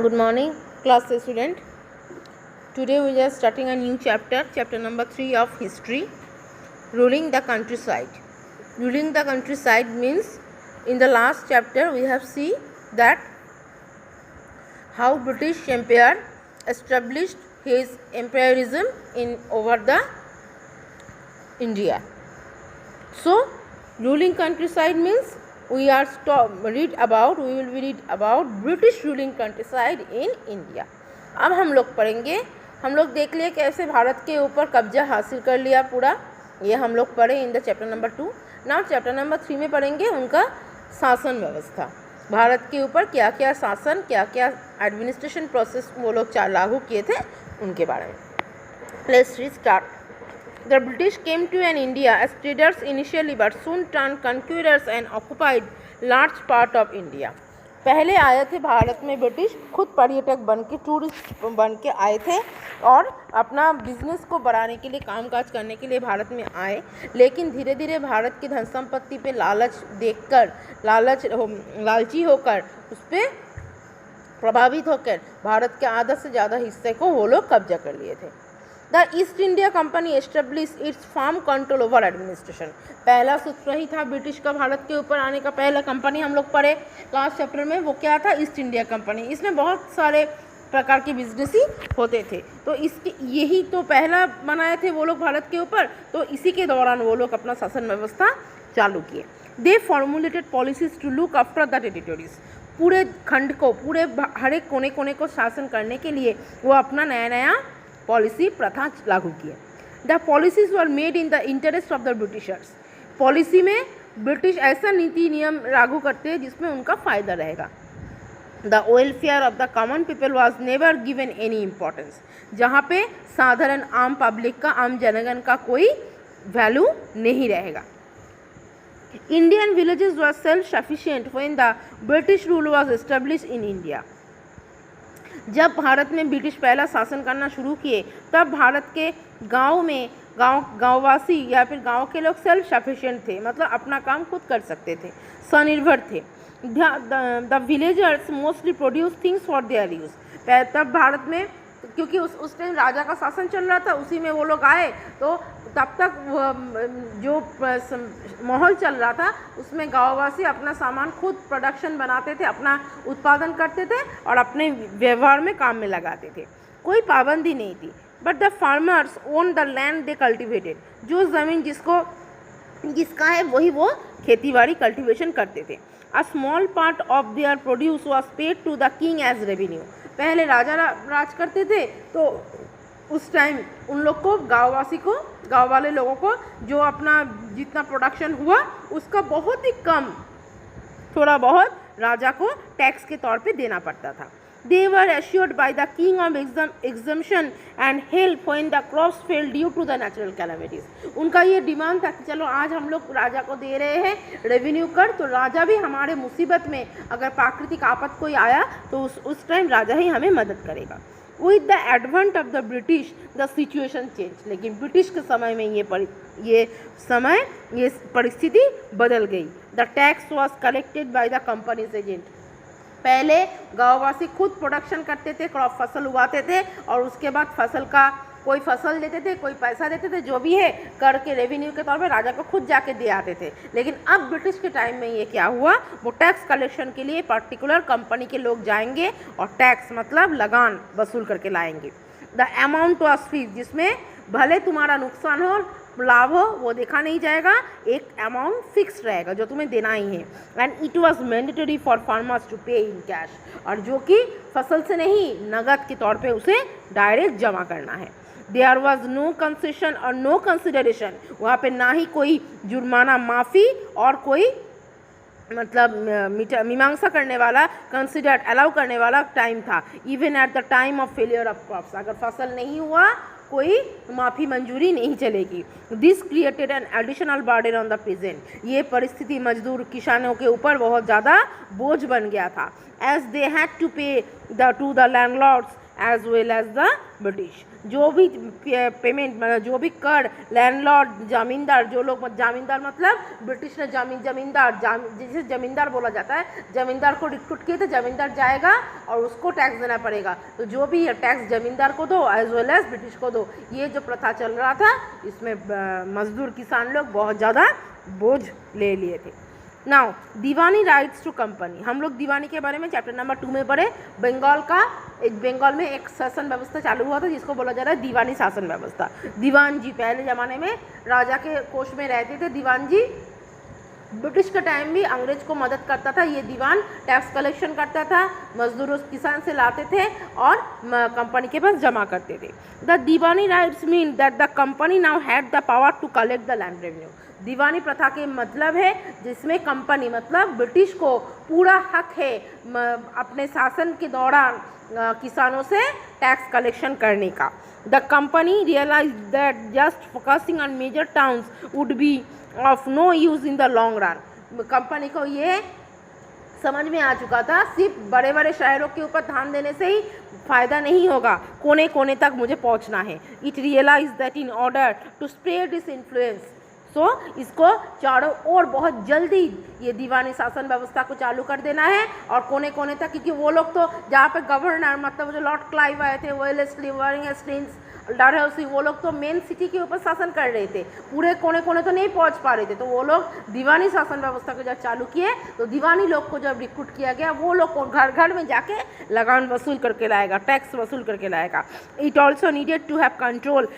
Good morning, class student. Today we are starting a new chapter number 3 of history, ruling the countryside. Ruling the countryside means in the last chapter we have seen that how British Empire established his imperialism in over the India. So ruling countryside means we will read about British ruling countryside in India. अब हम लोग पढ़ेंगे, हम लोग देख लिए कैसे भारत के ऊपर कब्जा हासिल कर लिया पूरा, ये हम लोग पढ़े in the chapter number 2. Now chapter number 3 में पढ़ेंगे उनका शासन व्यवस्था, भारत के ऊपर क्या क्या शासन, क्या क्या एडमिनिस्ट्रेशन प्रोसेस वो लोग लागू किए थे उनके बारे में. Let's start. The British came to India as traders initially but soon turned conquerors and occupied large part of India. पहले आए थे भारत में ब्रिटिश, खुद पर्यटक बन के, टूरिस्ट बन के आए थे और अपना बिजनेस को बढ़ाने के लिए, कामकाज करने के लिए भारत में आए. लेकिन धीरे धीरे भारत की धन संपत्ति पे लालच देखकर, लालची होकर, उस पर प्रभावित होकर भारत के आधा से ज़्यादा हिस्से को वो लोग कब्जा कर लिए थे. The East India Company establish its firm control over administration. पहला सूत्र ही था ब्रिटिश का भारत के ऊपर आने का. पहला कंपनी हम लोग पढ़े लास्ट चैप्टर में, वो क्या था? East India company. इसमें बहुत सारे प्रकार के बिजनेस ही होते थे, तो इसके यही तो पहला बनाए थे वो लोग भारत के ऊपर. तो इसी के दौरान वो लोग अपना शासन व्यवस्था चालू किए. They formulated policies to look after the territories. पूरे खंड को, पूरे हर एक कोने कोने को शासन करने के लिए वो अपना नया नया पॉलिसी प्रथा लागू किए. The policies were made in the interest of the Britishers. Policy में ब्रिटिश ऐसा नीति नियम लागू करते हैं जिसमें उनका फ़ायदा रहेगा. The welfare of the common people was never given any importance. जहाँ पे साधारण आम पब्लिक का, आम जनगण का कोई वैल्यू नहीं रहेगा. Indian villages were self sufficient when the British rule was establish in India. जब भारत में ब्रिटिश पहला शासन करना शुरू किए तब भारत के गांव में गांववासी या फिर गांव के लोग सेल्फ सफिशिएंट थे, मतलब अपना काम खुद कर सकते थे, स्वनिर्भर थे. The villagers mostly produce things for their use. तब भारत में, क्योंकि उस टाइम राजा का शासन चल रहा था, उसी में वो लोग आए, तो तब तक जो माहौल चल रहा था उसमें गाँववासी अपना सामान खुद प्रोडक्शन बनाते थे, अपना उत्पादन करते थे और अपने व्यवहार में काम में लगाते थे. कोई पाबंदी नहीं थी. But the farmers own the land they cultivated. जो ज़मीन जिसका है वही वो खेतीबाड़ी कल्टिवेशन करते थे. A small part of their produce was paid to the king as revenue. पहले राजा राज करते थे, तो उस टाइम उन लोग को, गांव वाले लोगों को जो अपना जितना प्रोडक्शन हुआ उसका बहुत ही कम, थोड़ा बहुत राजा को टैक्स के तौर पे देना पड़ता था. They were assured by the king of exemption and help when the crops fail due to the natural calamities. उनका ये डिमांड था कि चलो आज हम लोग राजा को दे रहे हैं रेवेन्यू कर, तो राजा भी हमारे मुसीबत में, अगर प्राकृतिक आफत कोई आया तो उस टाइम राजा ही हमें मदद करेगा. With the advent of the British the situation change. लेकिन ब्रिटिश के समय में ये परिस्थिति बदल गई. The tax was collected by the companies agent. पहले गाँववासी खुद प्रोडक्शन करते थे, क्रॉप फसल उगाते थे और उसके बाद फसल का कोई फसल देते थे, कोई पैसा देते थे, जो भी है करके रेवेन्यू के तौर पे राजा को खुद जाके दे आते थे. लेकिन अब ब्रिटिश के टाइम में ये क्या हुआ, वो टैक्स कलेक्शन के लिए पर्टिकुलर कंपनी के लोग जाएंगे और टैक्स मतलब लगान वसूल करके लाएंगे. The amount was fixed. जिसमें भले तुम्हारा नुकसान हो, लाभ हो, वो देखा नहीं जाएगा, एक अमाउंट फिक्स रहेगा जो तुम्हें देना ही है. And it was mandatory for farmers to pay in cash. और जो कि फसल से नहीं, नगद के तौर पे उसे डायरेक्ट जमा करना है. देयर वॉज नो कंसेशन और नो कंसिडरेशन. वहाँ पे ना ही कोई जुर्माना माफ़ी और कोई मतलब मीमांसा करने वाला, कंसिडर्ड अलाउ करने वाला टाइम था. Even at the time of failure of crops. अगर फसल नहीं हुआ कोई माफ़ी मंजूरी नहीं चलेगी. This created an additional burden on the present. ये परिस्थिति मजदूर किसानों के ऊपर बहुत ज़्यादा बोझ बन गया था. As they had to pay to the landlords as well as the British. जो भी पेमेंट मतलब जो भी कर लैंडलॉर्ड जमींदार, जो लोग जमींदार मतलब ब्रिटिश ने जमींदार जिसे जमींदार बोला जाता है, जमींदार को रिक्रूट किए तो जमींदार जाएगा और उसको टैक्स देना पड़ेगा। तो जो भी टैक्स जमींदार को दो एज वेल एज ब्रिटिश को दो, ये जो प्रथा चल रहा था इसमें मजदूर किसान लोग बहुत ज़्यादा बोझ ले लिए थे। Now Diwani rights to company, हम लोग दीवानी के बारे में चैप्टर नंबर 2 में पढ़े। बंगाल में एक शासन व्यवस्था चालू हुआ था जिसको बोला जा रहा है दीवानी शासन व्यवस्था। दीवान जी पहले ज़माने में राजा के कोष में रहते थे दीवान जी। ब्रिटिश का टाइम भी अंग्रेज को मदद करता था। ये दीवान टैक्स कलेक्शन करता था, मजदूरों किसान से लाते थे और कंपनी के पास जमा करते थे। The Diwani rights mean that the company now had the power to collect the land revenue. दीवानी प्रथा के मतलब है जिसमें कंपनी मतलब ब्रिटिश को पूरा हक है अपने शासन के दौरान किसानों से टैक्स कलेक्शन करने का। The company realise that just focusing on major towns would be of no use in the long run. Company को ये समझ में आ चुका था सिर्फ बड़े बड़े शहरों के ऊपर ध्यान देने से ही फ़ायदा नहीं होगा, कोने कोने तक मुझे पहुंचना है। It realize that in order to spread this influence, so इसको चारों ओर बहुत जल्दी ये दीवानी शासन व्यवस्था को चालू कर देना है और कोने कोने तक, क्योंकि वो लोग तो जहाँ पे गवर्नर मतलब जो लॉर्ड क्लाइव आए थे, वेलिंगटन, डलहौसी, वो लोग तो मेन सिटी के ऊपर शासन कर रहे थे, पूरे कोने कोने तो नहीं पहुंच पा रहे थे। तो वो लोग दीवानी शासन व्यवस्था को जब चालू किए तो दीवानी लोग को जब रिक्रूट किया गया, वो लोग को घर घर में जाके लगान वसूल करके लाएगा, टैक्स वसूल करके लाएगा। It also needed to have control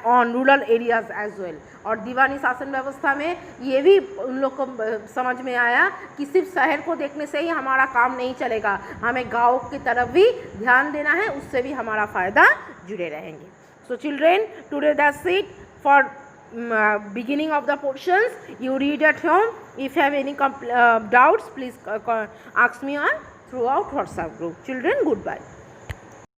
on rural areas as well. और दीवानी शासन व्यवस्था में ये भी उन लोग को समझ में आया कि सिर्फ शहर को देखने से ही हमारा काम नहीं चलेगा, हमें गाँव की तरफ भी ध्यान देना है, उससे भी हमारा फ़ायदा जुड़े रहेंगे। So children, today that's it for beginning of the portions. You read at home. If you have any doubts, please ask me on throughout WhatsApp group. Children, goodbye.